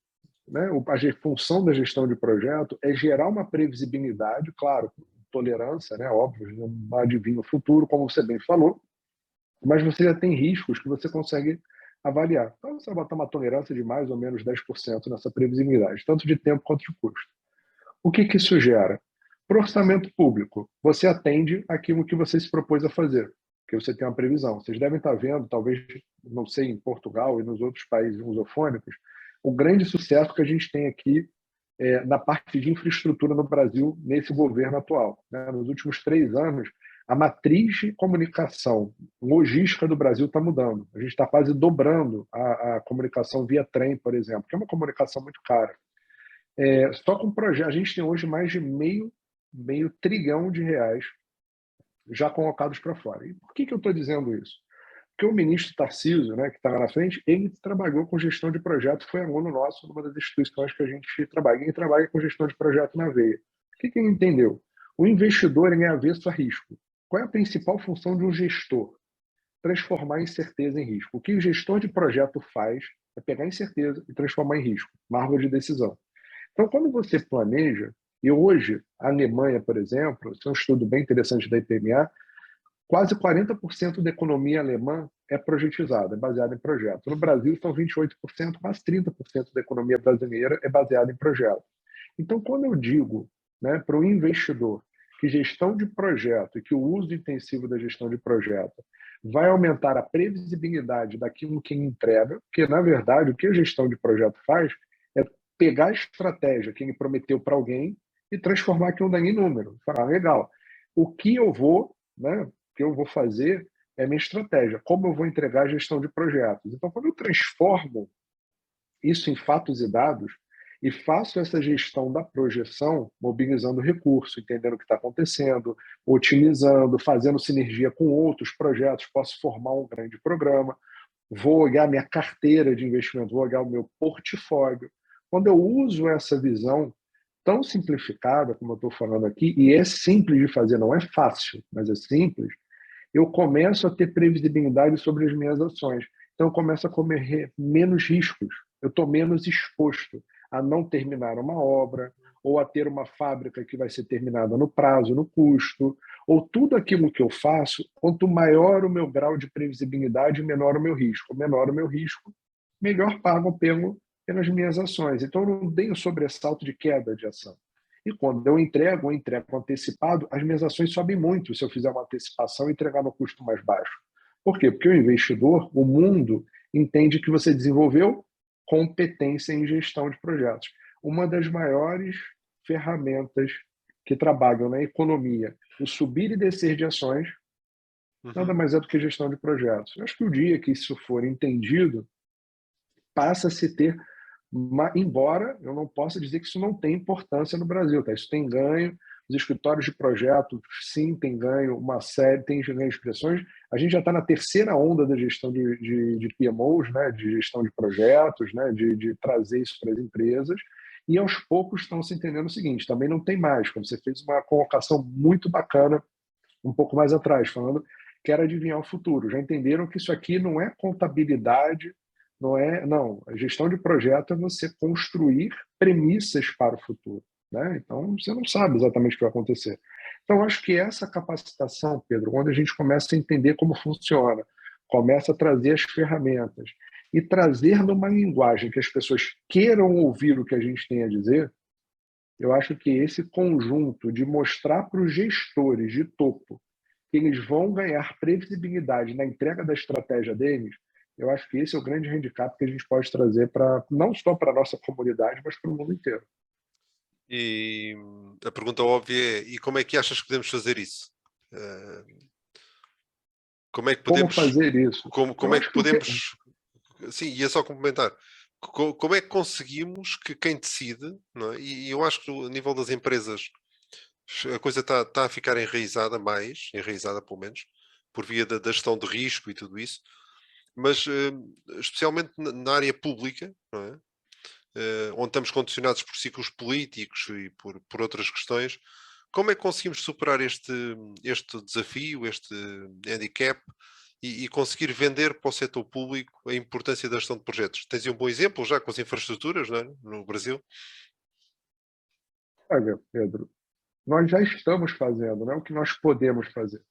né, a função da gestão de projeto é gerar uma previsibilidade, claro, tolerância, né, óbvio, não adivinha o futuro, como você bem falou, mas você já tem riscos que você consegue avaliar. Então, você vai botar uma tolerância de mais ou menos 10% nessa previsibilidade, tanto de tempo quanto de custo. O que que isso gera? Para o orçamento público, você atende aquilo que você se propôs a fazer, que você tem uma previsão. Vocês devem estar vendo, talvez, não sei, em Portugal e nos outros países lusofônicos, o grande sucesso que a gente tem aqui na parte de infraestrutura no Brasil nesse governo atual. Né? Nos últimos 3 anos, a matriz de comunicação logística do Brasil está mudando. A gente está quase dobrando a comunicação via trem, por exemplo, que é uma comunicação muito cara. Só com projeto, a gente tem hoje mais de meio trilhão de reais já colocados para fora. E por que eu estou dizendo isso? Porque o ministro Tarcísio, né, que está lá na frente, ele trabalhou com gestão de projeto, foi aluno nosso numa das instituições que a gente trabalha. Ele trabalha com gestão de projeto na veia. O que ele entendeu? O investidor ele é avesso a risco. Qual é a principal função de um gestor? Transformar incerteza em risco. O que o gestor de projeto faz é pegar incerteza e transformar em risco, uma árvore de decisão. Então, quando você planeja, e hoje a Alemanha, por exemplo, isso é um estudo bem interessante da IPMA, quase 40% da economia alemã é projetizada, é baseada em projeto. No Brasil, são 28%, quase 30% da economia brasileira é baseada em projeto. Então, quando eu digo, né, para o investidor que gestão de projeto e que o uso intensivo da gestão de projeto vai aumentar a previsibilidade daquilo que entrega, porque, na verdade, o que a gestão de projeto faz é pegar a estratégia que ele prometeu para alguém e transformar aquilo daí em número. Falar, legal, o que eu vou, né, o que eu vou fazer é minha estratégia, como eu vou entregar a gestão de projetos. Então, quando eu transformo isso em fatos e dados e faço essa gestão da projeção, mobilizando recurso, entendendo o que está acontecendo, otimizando, fazendo sinergia com outros projetos, posso formar um grande programa, vou olhar minha carteira de investimento, vou olhar o meu portfólio. Quando eu uso essa visão tão simplificada, como eu estou falando aqui, e é simples de fazer, não é fácil, mas é simples, eu começo a ter previsibilidade sobre as minhas ações. Então, eu começo a correr menos riscos. Eu estou menos exposto a não terminar uma obra, ou a ter uma fábrica que vai ser terminada no prazo, no custo, ou tudo aquilo que eu faço, quanto maior o meu grau de previsibilidade, menor o meu risco. Menor o meu risco, melhor pago pelas minhas ações. Então, eu não tenho sobressalto de queda de ação. E quando eu entrego antecipado, as minhas ações sobem muito se eu fizer uma antecipação e entregar no custo mais baixo. Por quê? Porque o investidor, o mundo, entende que você desenvolveu competência em gestão de projetos. Uma das maiores ferramentas que trabalham na economia, o subir e descer de ações, nada mais é do que gestão de projetos. Eu acho que o dia que isso for entendido, passa a se ter, embora eu não possa dizer que isso não tem importância no Brasil, tá? Isso tem ganho, os escritórios de projeto, sim, tem ganho, uma série, tem ganho de expressões. A gente já está na terceira onda da gestão de PMOs, né? De gestão de projetos, né? De trazer isso para as empresas, e aos poucos estão se entendendo o seguinte, também não tem mais, como você fez uma colocação muito bacana um pouco mais atrás, falando que era adivinhar o futuro. Já entenderam que isso aqui não é contabilidade, não, a gestão de projeto é você construir premissas para o futuro, né? Então, você não sabe exatamente o que vai acontecer. Então, acho que essa capacitação, Pedro, quando a gente começa a entender como funciona, começa a trazer as ferramentas e trazer numa linguagem que as pessoas queiram ouvir o que a gente tem a dizer, eu acho que esse conjunto de mostrar para os gestores de topo que eles vão ganhar previsibilidade na entrega da estratégia deles, eu acho que esse é o grande handicap que a gente pode trazer para não só para a nossa comunidade, mas para o mundo inteiro. E a pergunta óbvia é: e como é que achas que podemos fazer isso? Como é que Como podemos. fazer isso? Como Eu é que acho que o que podemos. Sim, ia só complementar. Como é que conseguimos que quem decide, não é? E eu acho que a nível das empresas a coisa está a ficar enraizada mais, enraizada pelo menos, por via da gestão de risco e tudo isso, mas especialmente na área pública, não é? Onde estamos condicionados por ciclos políticos e por outras questões, como é que conseguimos superar este desafio, este handicap e conseguir vender para o setor público a importância da gestão de projetos? Tens aí um bom exemplo já com as infraestruturas, não é? No Brasil? Olha, Pedro, nós já estamos fazendo, né? O que nós podemos fazer.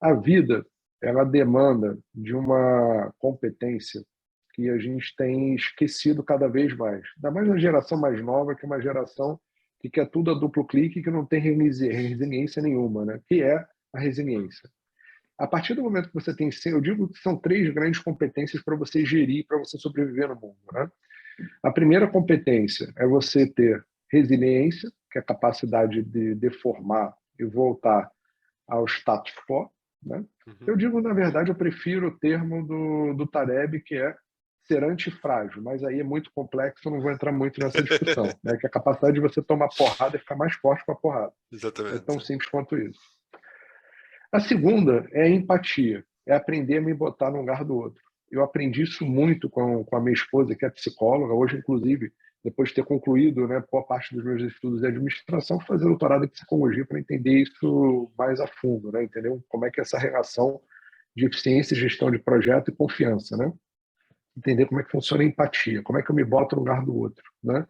A vida ela demanda de uma competência que a gente tem esquecido cada vez mais. Ainda mais na geração mais nova, que é uma geração que quer tudo a duplo clique e que não tem resiliência nenhuma, né? Que é a resiliência. A partir do momento que você tem, eu digo que são 3 grandes competências para você gerir, para você sobreviver no mundo, né? A primeira competência é você ter resiliência, que é a capacidade de deformar e voltar ao status quo, né? Uhum. Eu digo, na verdade, eu prefiro o termo do Taleb, que é ser antifrágil, mas aí é muito complexo, eu não vou entrar muito nessa discussão, né? Que é a capacidade de você tomar porrada e ficar mais forte com a porrada. É tão Exatamente. simples quanto isso. A segunda é a empatia, é aprender a me botar no lugar do outro. Eu aprendi isso muito com a minha esposa, que é psicóloga, hoje, inclusive, depois de ter concluído, né, boa parte dos meus estudos de administração, fazer doutorado em psicologia para entender isso mais a fundo, né, entender como é que é essa relação de eficiência, gestão de projeto e confiança, né? Entender como é que funciona a empatia, como é que eu me boto no lugar do outro, né?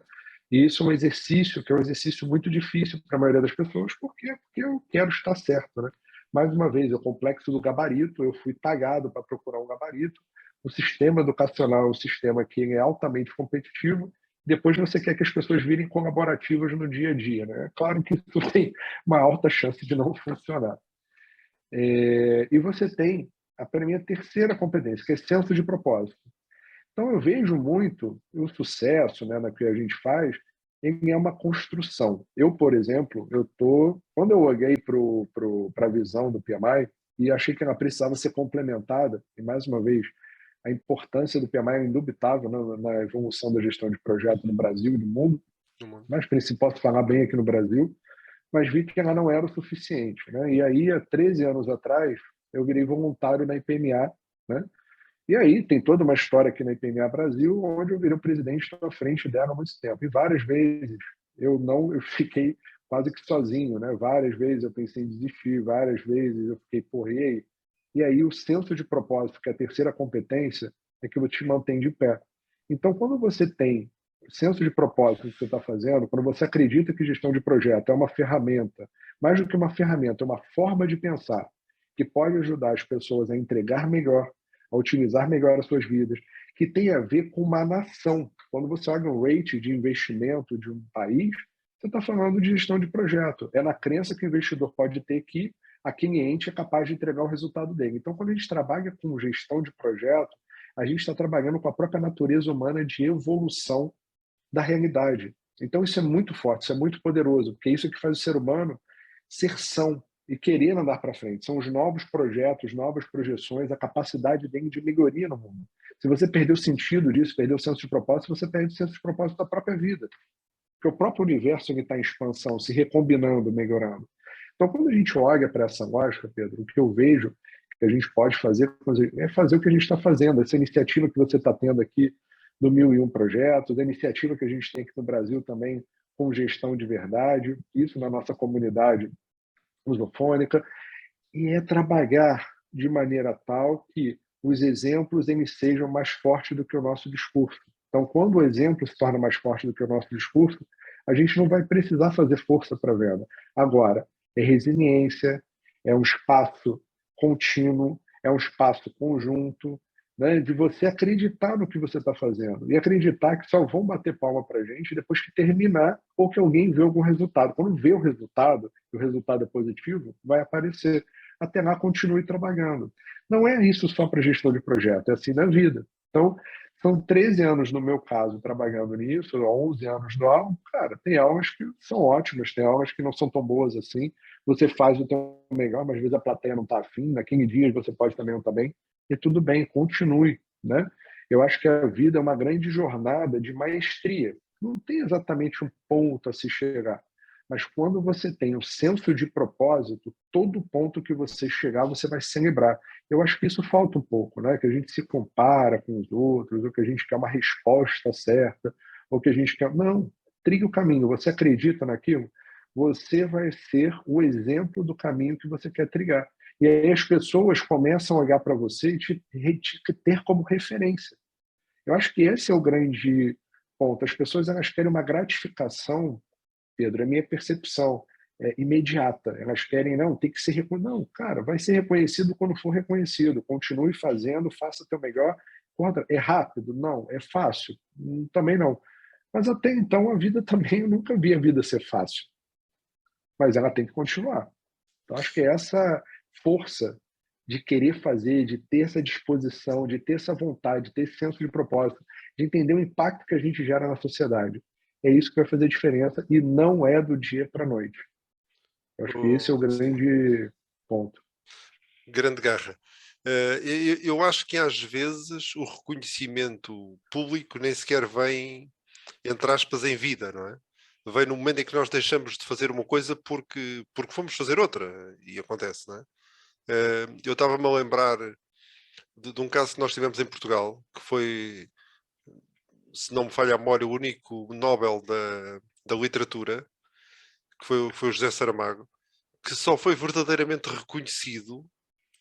E isso é um exercício que é um exercício muito difícil para a maioria das pessoas, porque eu quero estar certo, né? Mais uma vez, é o complexo do gabarito, eu fui tagado para procurar um gabarito, o sistema educacional é um sistema que é altamente competitivo, depois você quer que as pessoas virem colaborativas no dia a dia, né? É claro que isso tem uma alta chance de não funcionar. E você tem a minha terceira competência, que é senso de propósito. Então, eu vejo muito o sucesso, né, na que a gente faz, em é uma construção. Eu, por exemplo, quando eu olhei para a visão do PMI e achei que ela precisava ser complementada, e mais uma vez, a importância do PMI é indubitável na evolução da gestão de projeto no Brasil e no mundo, mas posso falar bem aqui no Brasil, mas vi que ela não era o suficiente, né? E aí, há 13 anos atrás, eu virei voluntário na IPMA, né? E aí tem toda uma história aqui na IPMA Brasil, onde eu virei o presidente, estou à frente dela há muito tempo. E várias vezes eu fiquei quase que sozinho, né? Várias vezes eu pensei em desistir, várias vezes eu fiquei, porrei. E aí o senso de propósito, que é a terceira competência, é que te mantém de pé. Então, quando você tem senso de propósito do que você está fazendo, quando você acredita que gestão de projeto é uma ferramenta, mais do que uma ferramenta, é uma forma de pensar que pode ajudar as pessoas a entregar melhor, a otimizar melhor as suas vidas, que tem a ver com uma nação. Quando você olha o rate de investimento de um país, você está falando de gestão de projeto. É na crença que o investidor pode ter que a cliente é capaz de entregar o resultado dele. Então, quando a gente trabalha com gestão de projeto, a gente está trabalhando com a própria natureza humana de evolução da realidade. Então, isso é muito forte, isso é muito poderoso, porque isso é que faz o ser humano ser são e querer andar para frente. São os novos projetos, novas projeções, a capacidade dele de melhoria no mundo. Se você perdeu o sentido disso, perdeu o senso de propósito, você perde o senso de propósito da própria vida. Porque o próprio universo está em expansão, se recombinando, melhorando. Então, quando a gente olha para essa lógica, Pedro, o que eu vejo que a gente pode fazer é fazer o que a gente está fazendo. Essa iniciativa que você está tendo aqui do 1001 Projetos, a iniciativa que a gente tem aqui no Brasil também com gestão de verdade, isso na nossa comunidade lusofônica, e é trabalhar de maneira tal que os exemplos eles sejam mais fortes do que o nosso discurso. Então, quando o exemplo se torna mais forte do que o nosso discurso, a gente não vai precisar fazer força para a venda. Agora, é resiliência, é um espaço contínuo, é um espaço conjunto, né, de você acreditar no que você está fazendo e acreditar que só vão bater palma para a gente depois que terminar ou que alguém vê algum resultado. Quando vê o resultado, e o resultado é positivo, vai aparecer. Até lá, continue trabalhando. Não é isso só para gestão de projeto, é assim na vida. Então, são 13 anos, no meu caso, trabalhando nisso, 11 anos no aula. Cara, tem aulas que são ótimas, tem aulas que não são tão boas assim. Você faz o teu melhor, mas às vezes a plateia não está afim. Naquele dia você pode também não estar bem. E tudo bem, continue, né? Eu acho que a vida é uma grande jornada de maestria. Não tem exatamente um ponto a se chegar. Mas quando você tem o senso de propósito, todo ponto que você chegar, você vai celebrar. Eu acho que isso falta um pouco, né? Que a gente se compara com os outros, ou que a gente quer uma resposta certa, ou que a gente quer... Não, trilhe o caminho. Você acredita naquilo? Você vai ser o exemplo do caminho que você quer trilhar. E aí as pessoas começam a olhar para você e te ter como referência. Eu acho que esse é o grande ponto. As pessoas elas querem uma gratificação, Pedro, é a minha percepção, imediata. Elas querem, não, tem que ser reconhecido. Não, cara, vai ser reconhecido quando for reconhecido. Continue fazendo, faça o teu melhor. É rápido? Não. É fácil? Também não. Mas até então a vida também, eu nunca vi a vida ser fácil. Mas ela tem que continuar. Então acho que essa força de querer fazer, de ter essa disposição, de ter essa vontade, de ter esse senso de propósito, de entender o impacto que a gente gera na sociedade, é isso que vai fazer diferença e não é do dia para a noite. Eu acho que esse é o Sim, grande ponto. grande garra. Eu acho que às vezes o reconhecimento público nem sequer vem, entre aspas, em vida, não é? Vem no momento em que nós deixamos de fazer uma coisa porque fomos fazer outra, e acontece, não é? Eu estava-me a lembrar de um caso que nós tivemos em Portugal, que foi, se não me falha a memória, o único Nobel da literatura, que foi o José Saramago, que só foi verdadeiramente reconhecido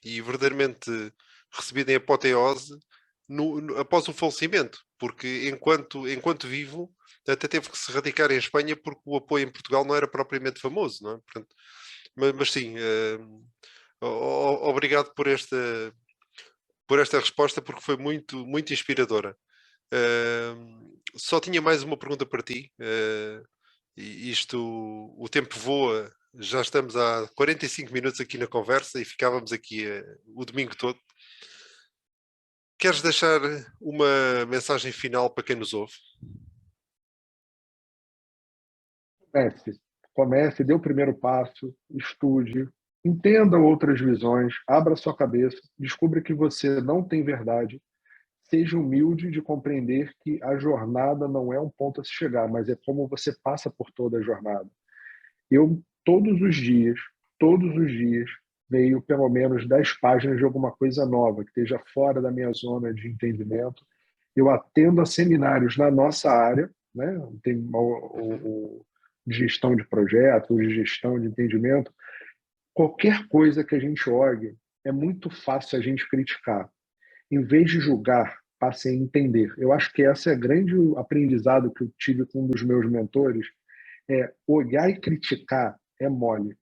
e verdadeiramente recebido em apoteose após o falecimento, porque enquanto vivo até teve que se radicar em Espanha porque o apoio em Portugal não era propriamente famoso, não é? Portanto, mas sim, obrigado por esta resposta porque foi muito, muito inspiradora. Só tinha mais uma pergunta para ti. O tempo voa, já estamos há 45 minutos aqui na conversa e ficávamos aqui o domingo todo. Queres deixar uma mensagem final para quem nos ouve? Comece, comece, dê o primeiro passo, estude, entenda outras visões, abra sua cabeça, descubra que você não tem verdade, seja humilde de compreender que a jornada não é um ponto a se chegar, mas é como você passa por toda a jornada. Eu, todos os dias, leio pelo menos 10 páginas de alguma coisa nova, que esteja fora da minha zona de entendimento. Eu atendo a seminários na nossa área, né? Tem o de gestão de projetos, de gestão de entendimento. Qualquer coisa que a gente olhe, é muito fácil a gente criticar. Em vez de julgar, passe a entender. Eu acho que esse é o grande aprendizado que eu tive com um dos meus mentores, olhar e criticar é mole.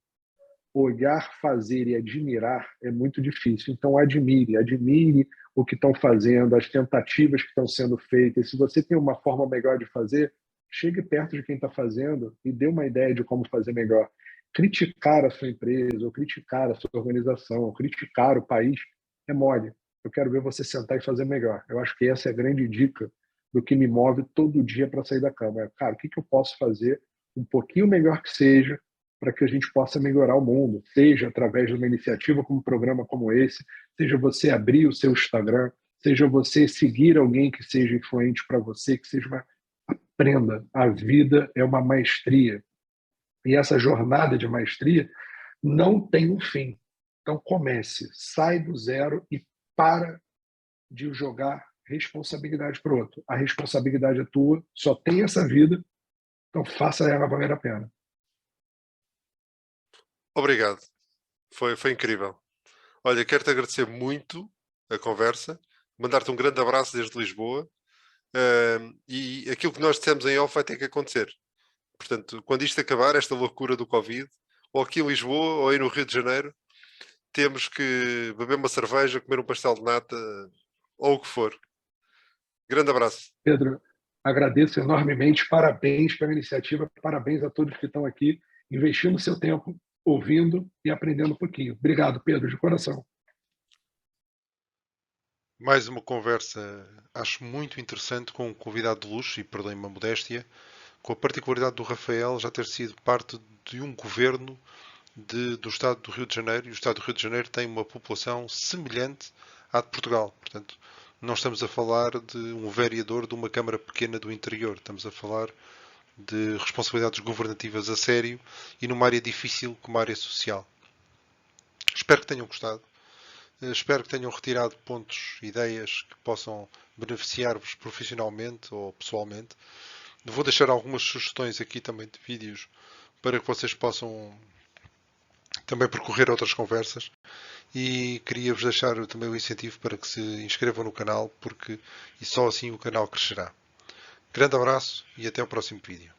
Olhar, fazer e admirar é muito difícil. Então, admire o que estão fazendo, as tentativas que estão sendo feitas. Se você tem uma forma melhor de fazer, chegue perto de quem está fazendo e dê uma ideia de como fazer melhor. Criticar a sua empresa, ou criticar a sua organização, ou criticar o país é mole. Eu quero ver você sentar e fazer melhor. Eu acho que essa é a grande dica do que me move todo dia para sair da cama. Cara, o que eu posso fazer um pouquinho melhor que seja para que a gente possa melhorar o mundo, seja através de uma iniciativa como um programa como esse, seja você abrir o seu Instagram, seja você seguir alguém que seja influente para você, que seja uma... Aprenda, a vida é uma maestria. E essa jornada de maestria não tem um fim. Então comece, sai do zero e para de jogar responsabilidade para o outro. A responsabilidade é tua, só tem essa vida, então faça ela valer a pena. Obrigado. Foi incrível. Olha, quero-te agradecer muito a conversa, mandar-te um grande abraço desde Lisboa. E aquilo que nós dissemos em off vai ter que acontecer. Portanto, quando isto acabar, esta loucura do Covid, ou aqui em Lisboa, ou aí no Rio de Janeiro, temos que beber uma cerveja, comer um pastel de nata, ou o que for. Grande abraço. Pedro, agradeço enormemente, parabéns pela iniciativa, parabéns a todos que estão aqui investindo seu tempo, ouvindo e aprendendo um pouquinho. Obrigado, Pedro, de coração. Mais uma conversa, acho muito interessante, com um convidado de luxo, e perdoem-me a modéstia, com a particularidade do Rafael já ter sido parte de um governo do Estado do Rio de Janeiro, e o Estado do Rio de Janeiro tem uma população semelhante à de Portugal. Portanto, não estamos a falar de um vereador de uma Câmara pequena do interior, estamos a falar de responsabilidades governativas a sério e numa área difícil como a área social. Espero que tenham gostado. Espero que tenham retirado pontos, ideias que possam beneficiar-vos profissionalmente ou pessoalmente. Vou deixar algumas sugestões aqui também de vídeos para que vocês possam também percorrer outras conversas, e queria-vos deixar também o incentivo para que se inscrevam no canal, porque e só assim o canal crescerá. Grande abraço e até o próximo vídeo.